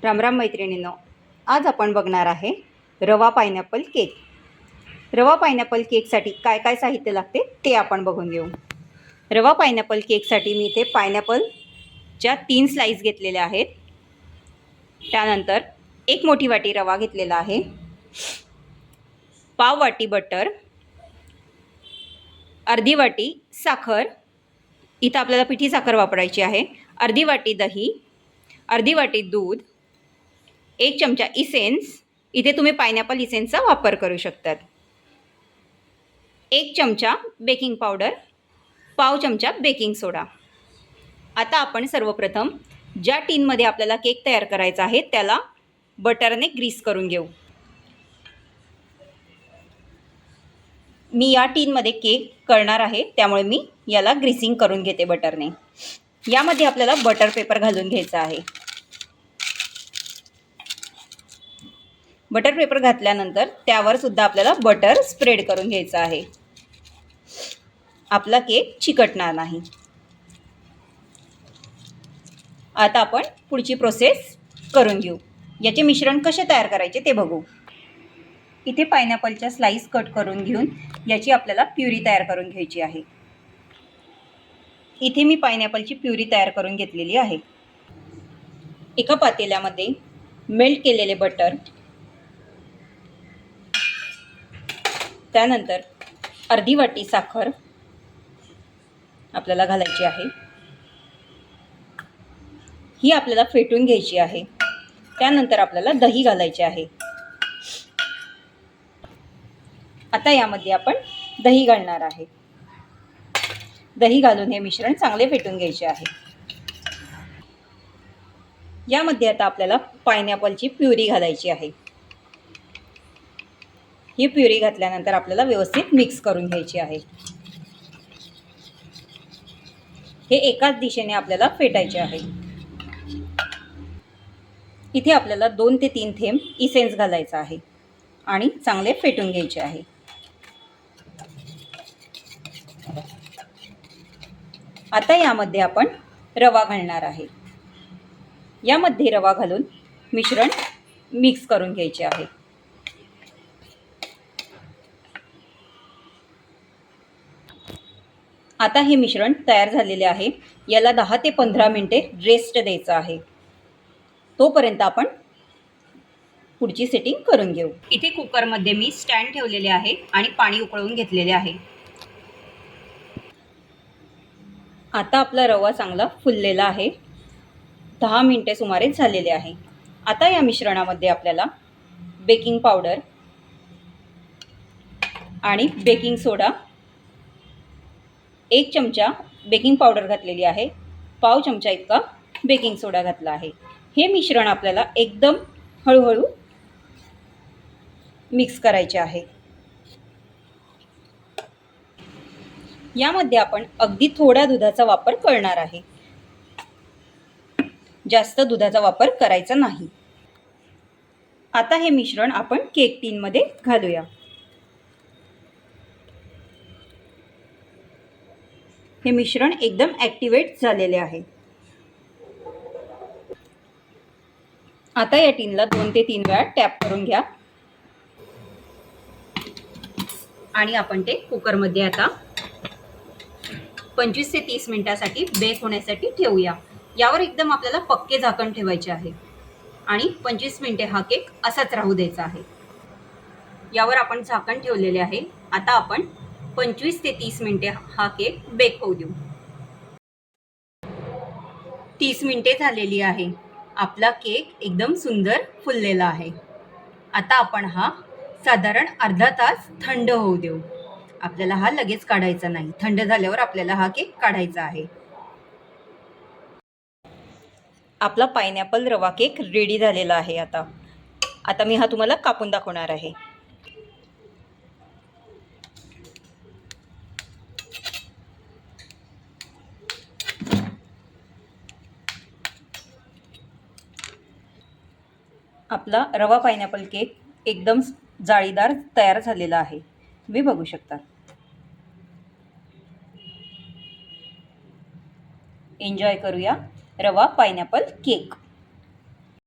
रामराम मैत्रिणींनो, आज आपण बघणार आहे रवा पायनॅपल केक. रवा पायनॅपल केकसाठी काय काय साहित्य लागते ते आपण बघून घेऊ. रवा पायनॅपल केकसाठी मी इथे पायनॅपलच्या 3 स्लाइस घेतलेल्या आहेत. त्यानंतर 1 मोठी वाटी रवा घेतलेला आहे, पाव वाटी बटर, अर्धी वाटी साखर, इथं आपल्याला पिठी साखर वापरायची आहे, अर्धी वाटी दही, अर्धी वाटी दूध, 1 चमचा इसेन्स, इथे तुम्ही पायनॅपल इसेन्सचा वापर करू शकतात, 1 चमचा बेकिंग पावडर, पाव चमचा बेकिंग सोडा. आता आपण सर्वप्रथम ज्या टीनमध्ये आपल्याला केक तयार करायचा आहे त्याला बटरने ग्रीस करून घेऊ. मी या टीनमध्ये केक करणार आहे त्यामुळे मी याला ग्रीसिंग करून घेते बटरने. यामध्ये आपल्याला बटर पेपर घालून घ्यायचा आहे. बटर पेपर घातल्यानंतर त्यावर सुद्धा आपल्याला बटर स्प्रेड करून घ्यायचं आहे. आपला केक चिकटणार नाही. आता आपण पुढची प्रोसेस करून घेऊ. याचे मिश्रण कसे तयार करायचे ते बघू. इथे पायनॅपलच्या स्लाइस कट करून घेऊन याची आपल्याला प्युरी तयार करून घ्यायची आहे. इथे मी पायनॅपलची प्युरी तयार करून घेतलेली आहे. एका पातेल्यामध्ये मेल्ट केलेले बटर, त्यानंतर अर्धी वाटी साखर आपल्याला घालायची आहे. ही आपल्याला फेटून घ्यायची आहे. त्यानंतर आपल्याला दही घालायचे आहे. आता यामध्ये आपण दही घालणार आहे. दही घालून हे मिश्रण चांगले फेटून घ्यायचे आहे. यामध्ये आता आपल्याला पायनॅपलची प्युरी घालायची आहे. ही प्युरी घातल्यानंतर आपल्याला व्यवस्थित मिक्स करून घ्यायची आहे. हे एकाच दिशेने आपल्याला फेटायचे आहे. इथे आपल्याला 2 ते 3 थेंब इसेन्स घालायचा आहे आणि चांगले फेटून घ्यायचे आहे. आता यामध्ये आपण रवा घालणार आहे. यामध्ये रवा घालून मिश्रण मिक्स करून घ्यायचे आहे. आता हे मिश्रण तयार झालेले आहे. याला 10 ते 15 मिनिटे रेस्ट द्यायचं आहे. तोपर्यंत आपण पुढची सेटिंग करून घेऊ. इथे कुकरमध्ये मी स्टँड ठेवलेले आहे आणि पाणी उकळवून घेतलेले आहे. आता आपला रवा चांगला फुललेला आहे. 10 मिनिटे सुमारे झालेले आहे. आता या मिश्रणामध्ये आपल्याला बेकिंग पावडर आणि बेकिंग सोडा, 1 चमचा बेकिंग पावडर घातलेली आहे, पाव चमचा इतका बेकिंग सोडा घातला आहे. हे मिश्रण आपल्याला एकदम हळूहळू मिक्स करायचे आहे. यामध्ये आपण अगदी थोड्या दुधाचा वापर करणार आहे. जास्त दुधाचा वापर करायचा नाही. आता हे मिश्रण आपण केक टीनमध्ये घालूया. हे मिश्रण एकदम ॲक्टिवेट झालेले आहे. आता या टीनला 2 ते 3 वेळा टॅप करून घ्या आणि आपण ते कुकरमध्ये आता 25 ते 30 मिनिटांसाठी बेक होण्यासाठी ठेवूया. यावर एकदम आपल्याला पक्के झाकण ठेवायचे आहे आणि 25 मिनिटे हा केक असाच राहू द्यायचा आहे. यावर आपण झाकण ठेवलेले आहे. आता आपण 25 ते 30 मिनिटे हा केक बेक होऊ देऊ. 30 मिनिटे झालेली आहे. आपला केक एकदम सुंदर फुललेला आहे. आता आपण हा साधारण अर्धा तास थंड होऊ देऊ. आपल्याला हा लगेच काढायचा नाही. थंड झाल्यावर आपल्याला हा केक काढायचा आहे. आपला पायनॅपल रवा केक रेडी झालेला आहे. आता मी हा तुम्हाला कापून दाखवणार आहे. आपला रवा पायनॅपल केक एकदम जाळीदार तयार झालेला आहे. तुम्ही बघू शकता. एन्जॉय करूया रवा पायनॅपल केक.